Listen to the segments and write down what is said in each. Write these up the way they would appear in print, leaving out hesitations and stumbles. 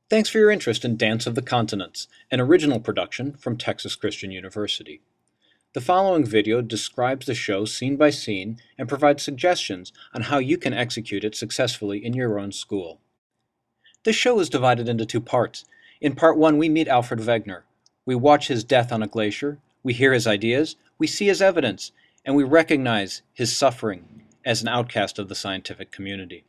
Thanks for your interest in Dance of the Continents, an original production from Texas Christian University. The following video describes the show scene by scene and provides suggestions on how you can execute it successfully in your own school. The show is divided into two parts. In part one, we meet Alfred Wegener. We watch his death on a glacier, we hear his ideas, we see his evidence, and we recognize his suffering as an outcast of the scientific community.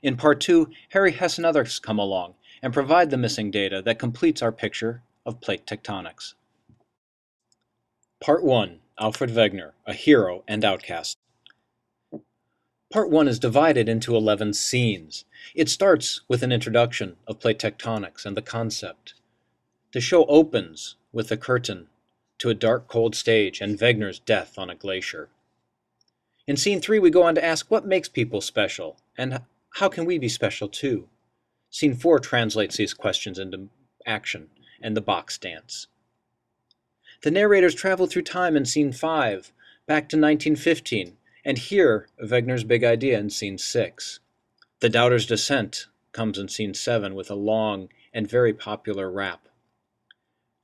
In part two, Harry Hess and others come along and provide the missing data that completes our picture of plate tectonics. Part 1. Alfred Wegener, a hero and outcast. Part 1 is divided into 11 scenes. It starts with an introduction of plate tectonics and the concept. The show opens with a curtain to a dark, cold stage and Wegener's death on a glacier. In Scene 3, we go on to ask what makes people special, and how can we be special too? Scene 4 translates these questions into action and the box dance. The narrators travel through time in Scene 5, back to 1915, and hear Wegener's big idea in Scene 6. The Doubter's Descent comes in Scene 7 with a long and very popular rap.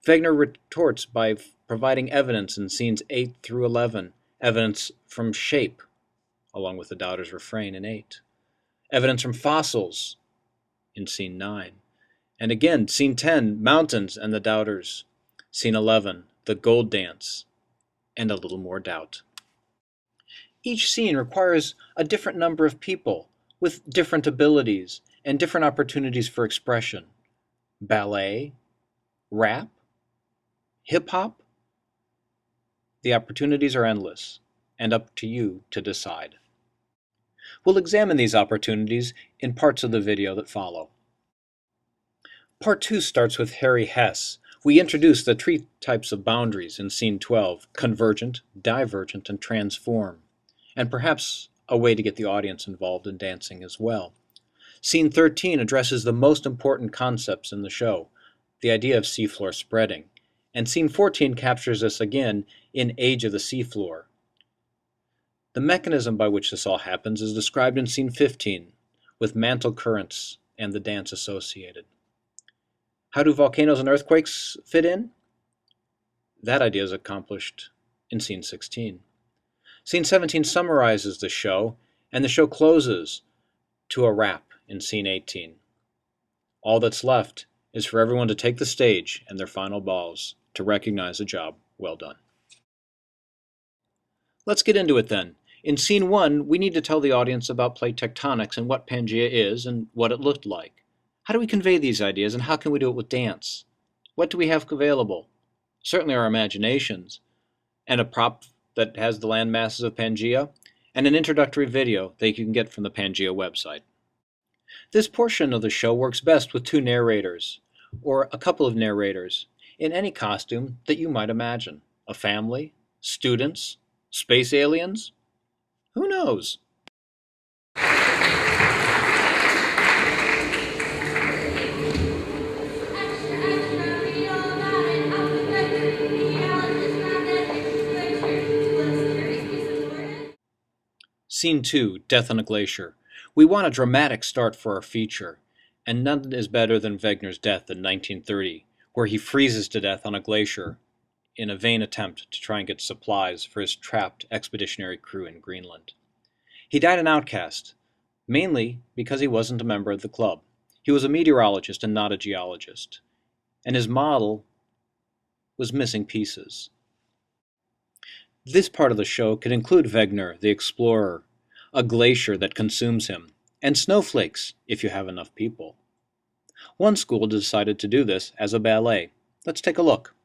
Wegener retorts by providing evidence in Scenes 8 through 11, evidence from shape, along with the Doubter's refrain in 8, evidence from fossils in Scene 9, and again, Scene 10, mountains and the Doubters, Scene 11, the gold dance, and a little more doubt. Each scene requires a different number of people with different abilities and different opportunities for expression. Ballet, rap, hip-hop. The opportunities are endless, and up to you to decide. We'll examine these opportunities in parts of the video that follow. Part 2 starts with Harry Hess. We introduce the three types of boundaries in Scene 12, convergent, divergent, and transform, and perhaps a way to get the audience involved in dancing as well. Scene 13 addresses the most important concepts in the show, the idea of seafloor spreading, and Scene 14 captures this again in Age of the Seafloor. The mechanism by which this all happens is described in Scene 15, with Mantle Currents and the dance associated. How do volcanoes and earthquakes fit in? That idea is accomplished in Scene 16. Scene 17 summarizes the show, and the show closes to a wrap in Scene 18. All that's left is for everyone to take the stage and their final bows to recognize a job well done. Let's get into it then. In Scene 1, we need to tell the audience about plate tectonics and what Pangaea is and what it looked like. How do we convey these ideas, and how can we do it with dance? What do we have available? Certainly our imaginations, and a prop that has the land masses of Pangaea, and an introductory video that you can get from the Pangaea website. This portion of the show works best with two narrators, or a couple of narrators, in any costume that you might imagine. A family, students, space aliens? Who knows? Scene 2, Death on a Glacier. We want a dramatic start for our feature, and none is better than Wegener's death in 1930, where he freezes to death on a glacier in a vain attempt to try and get supplies for his trapped expeditionary crew in Greenland. He died an outcast, mainly because he wasn't a member of the club. He was a meteorologist and not a geologist, and his model was missing pieces. This part of the show could include Wegener, the explorer, a glacier that consumes him, and snowflakes, if you have enough people. One school decided to do this as a ballet. Let's take a look.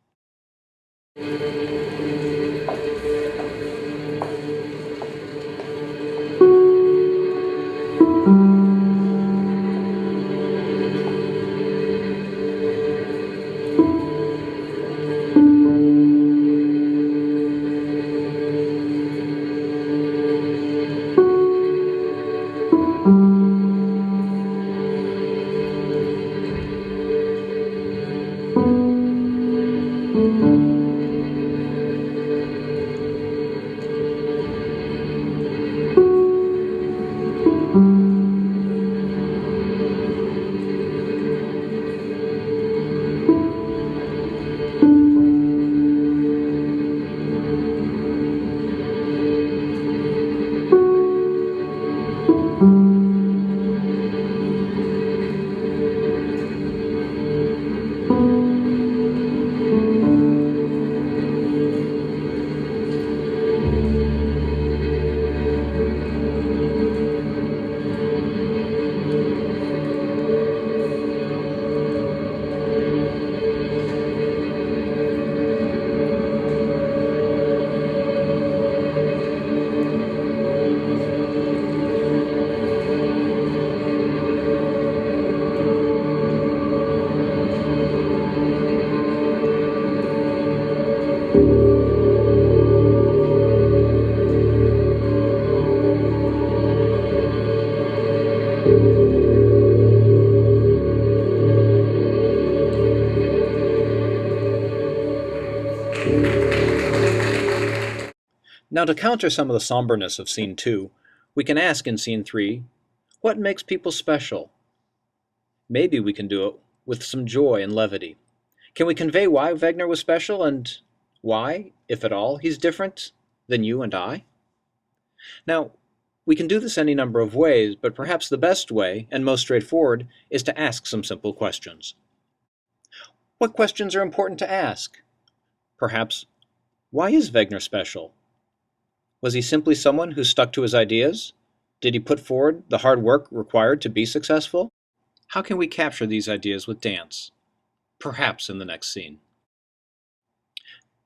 Now, to counter some of the somberness of Scene 2, we can ask in Scene 3, what makes people special? Maybe we can do it with some joy and levity. Can we convey why Wegener was special and why, if at all, he's different than you and I? Now, we can do this any number of ways, but perhaps the best way, and most straightforward, is to ask some simple questions. What questions are important to ask? Perhaps, why is Wegener special? Was he simply someone who stuck to his ideas? Did he put forward the hard work required to be successful? How can we capture these ideas with dance? Perhaps in the next scene.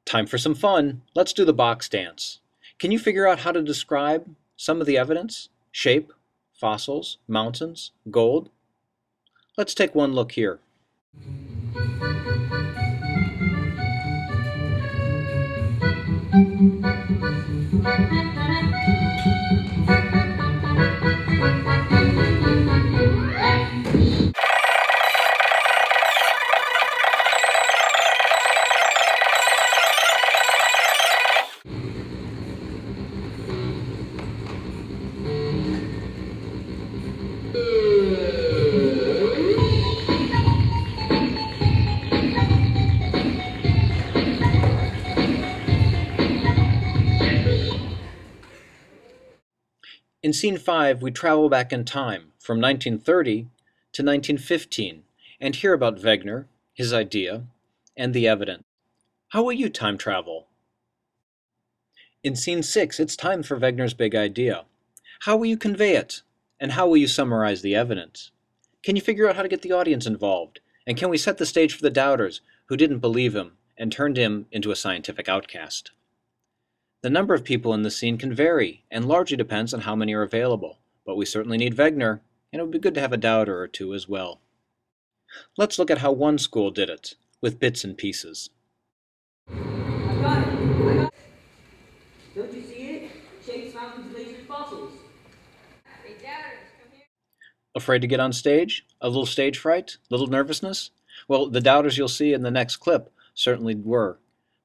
Time for some fun. Let's do the box dance. Can you figure out how to describe some of the evidence? Shape, fossils, mountains, gold? Let's take one look here. In Scene 5, we travel back in time from 1930 to 1915 and hear about Wegener, his idea, and the evidence. How will you time travel? In Scene 6, it's time for Wegener's big idea. How will you convey it? And how will you summarize the evidence? Can you figure out how to get the audience involved? And can we set the stage for the doubters who didn't believe him and turned him into a scientific outcast? The number of people in this scene can vary and largely depends on how many are available, but we certainly need Wegener, and it would be good to have a doubter or two as well. Let's look at how one school did it, with bits and pieces. I got it. Don't you see it? Shapes, mountains, glaciers, fossils. Hey, doubters, come here. Afraid to get on stage? A little stage fright? Little nervousness? Well, the doubters you'll see in the next clip certainly were.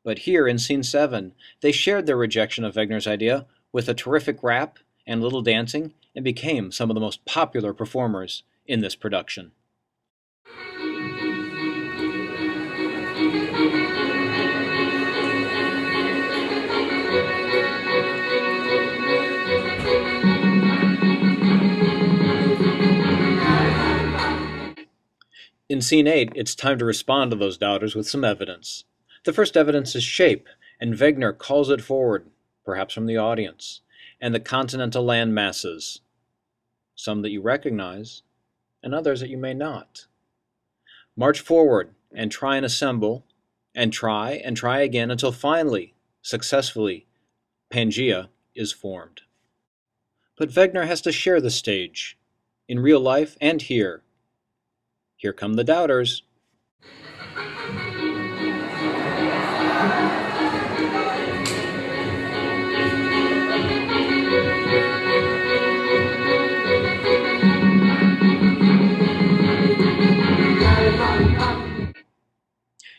But here in Scene 7, they shared their rejection of Wegener's idea with a terrific rap and little dancing and became some of the most popular performers in this production. In Scene 8, it's time to respond to those doubters with some evidence. The first evidence is shape, and Wegener calls it forward, perhaps from the audience, and the continental land masses, some that you recognize, and others that you may not. March forward and try and assemble, and try again until finally, successfully, Pangaea is formed. But Wegener has to share the stage, in real life and here. Here come the doubters.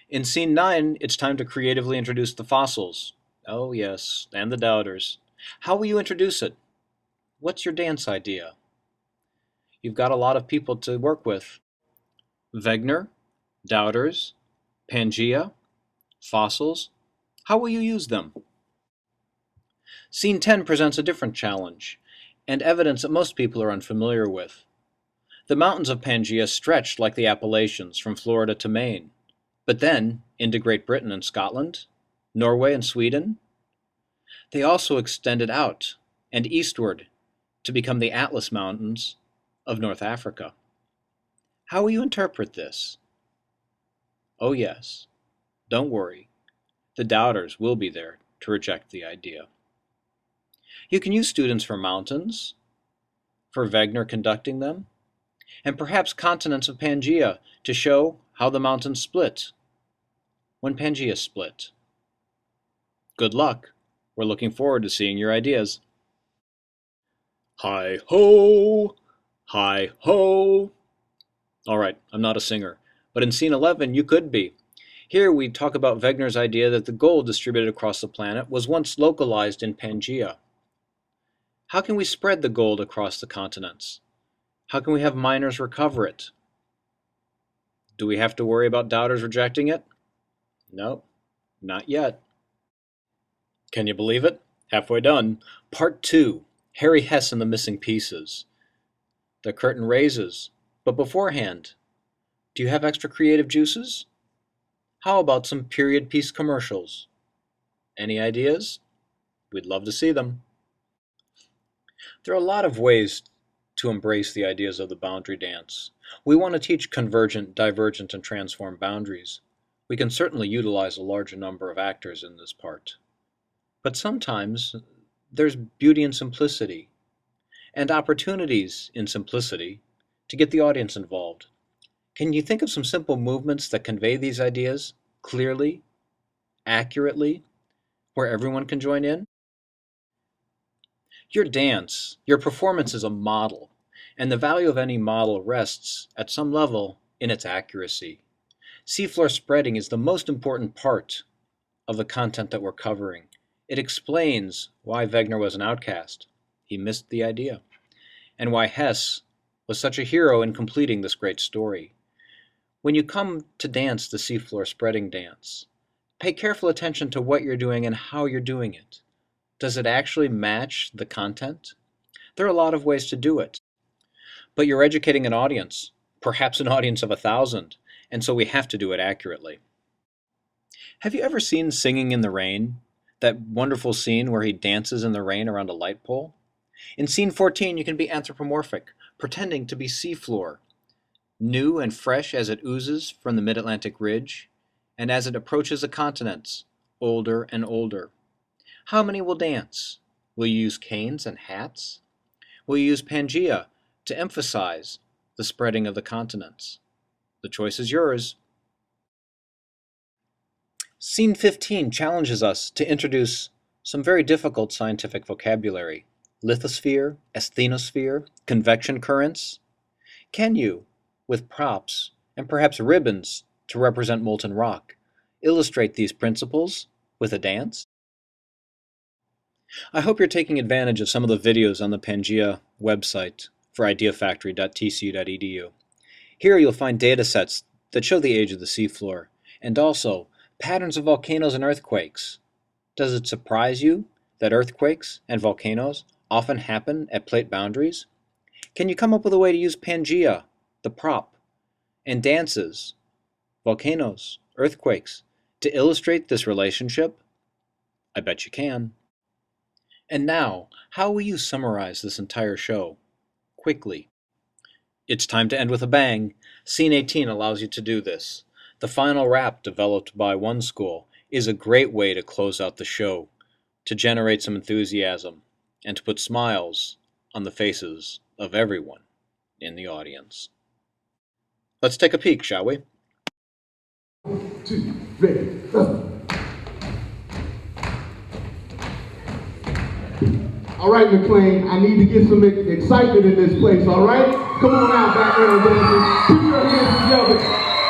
In Scene 9, it's time to creatively introduce the fossils. Oh yes, and the doubters. How will you introduce it? What's your dance idea? You've got a lot of people to work with. Wegener, doubters, Pangaea, fossils. How will you use them? Scene 10 presents a different challenge, and evidence that most people are unfamiliar with. The mountains of Pangaea stretched like the Appalachians from Florida to Maine, but then into Great Britain and Scotland, Norway and Sweden. They also extended out and eastward to become the Atlas Mountains of North Africa. How will you interpret this? Oh yes, don't worry, the doubters will be there to reject the idea. You can use students for mountains, for Wegener conducting them, and perhaps continents of Pangaea to show how the mountains split when Pangaea split. Good luck. We're looking forward to seeing your ideas. Hi ho! Hi ho! All right, I'm not a singer, but in Scene 11 you could be. Here we talk about Wegener's idea that the gold distributed across the planet was once localized in Pangaea. How can we spread the gold across the continents? How can we have miners recover it? Do we have to worry about doubters rejecting it? No, not yet. Can you believe it? Halfway done. Part 2, Harry Hess and the Missing Pieces. The curtain raises, but beforehand, do you have extra creative juices? How about some period piece commercials? Any ideas? We'd love to see them. There are a lot of ways to embrace the ideas of the boundary dance. We want to teach convergent, divergent, and transform boundaries. We can certainly utilize a larger number of actors in this part. But sometimes there's beauty in simplicity and opportunities in simplicity to get the audience involved. Can you think of some simple movements that convey these ideas clearly, accurately, where everyone can join in? Your dance, your performance is a model, and the value of any model rests, at some level, in its accuracy. Seafloor spreading is the most important part of the content that we're covering. It explains why Wegener was an outcast. He missed the idea. And why Hess was such a hero in completing this great story. When you come to dance the seafloor spreading dance, pay careful attention to what you're doing and how you're doing it. Does it actually match the content? There are a lot of ways to do it. But you're educating an audience, perhaps an audience of 1,000, and so we have to do it accurately. Have you ever seen Singing in the Rain? That wonderful scene where he dances in the rain around a light pole? In scene 14, you can be anthropomorphic, pretending to be seafloor, new and fresh as it oozes from the mid-Atlantic ridge, and as it approaches the continents, older and older. How many will dance? Will you use canes and hats? Will you use Pangaea to emphasize the spreading of the continents? The choice is yours. Scene 15 challenges us to introduce some very difficult scientific vocabulary. Lithosphere, asthenosphere, convection currents. Can you, with props and perhaps ribbons to represent molten rock, illustrate these principles with a dance? I hope you're taking advantage of some of the videos on the Pangaea website for ideafactory.tcu.edu. Here you'll find datasets that show the age of the seafloor, and also patterns of volcanoes and earthquakes. Does it surprise you that earthquakes and volcanoes often happen at plate boundaries? Can you come up with a way to use Pangaea, the prop, and dances, volcanoes, earthquakes, to illustrate this relationship? I bet you can. And now, how will you summarize this entire show? Quickly. It's time to end with a bang. Scene 18 allows you to do this. The final rap developed by one school is a great way to close out the show, to generate some enthusiasm, and to put smiles on the faces of everyone in the audience. Let's take a peek, shall we? 1, 2, ready, go. All right, McLean, I need to get some excitement in this place, all right? Come on out, background dancers. Put your hands together.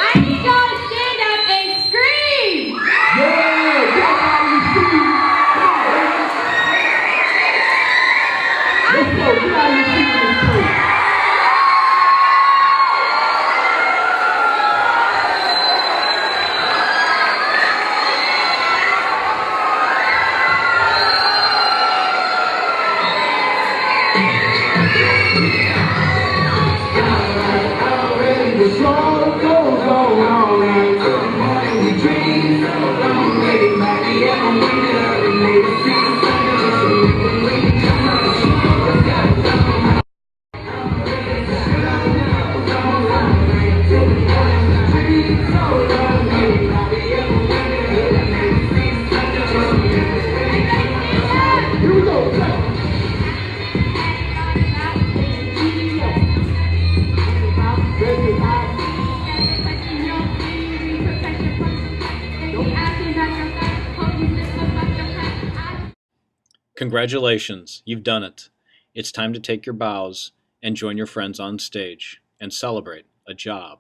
I need y'all to stand up and scream! Yeah, get out of the seat. Let's go, get out of your seat in this place. Congratulations, you've done it. It's time to take your bows and join your friends on stage and celebrate a job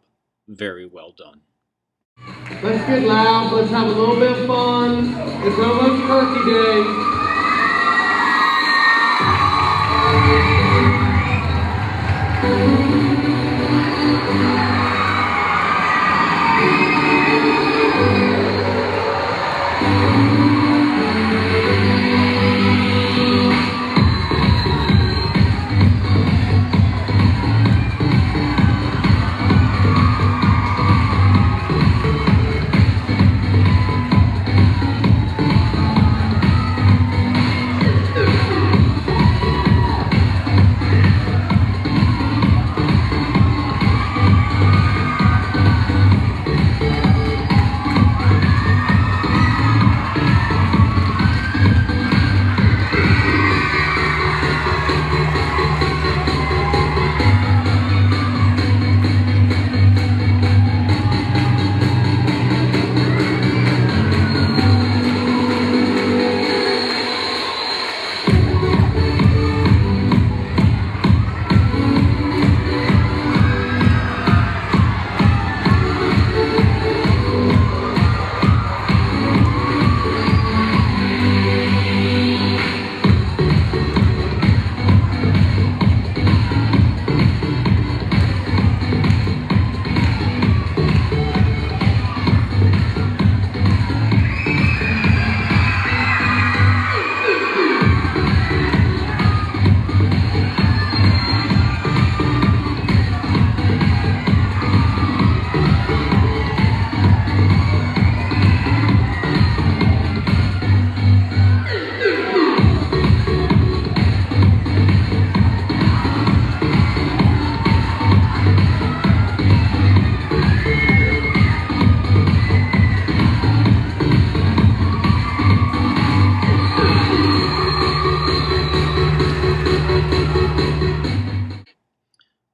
very well done. Let's get loud. Let's have a little bit of fun. It's almost Turkey Day.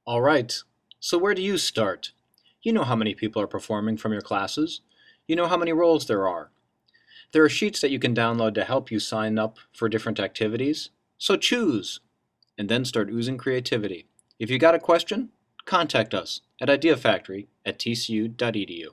All right, so where do you start? You know how many people are performing from your classes. You know how many roles there are. There are sheets that you can download to help you sign up for different activities. So choose, and then start oozing creativity. If you got a question, contact us at ideafactory@tcu.edu.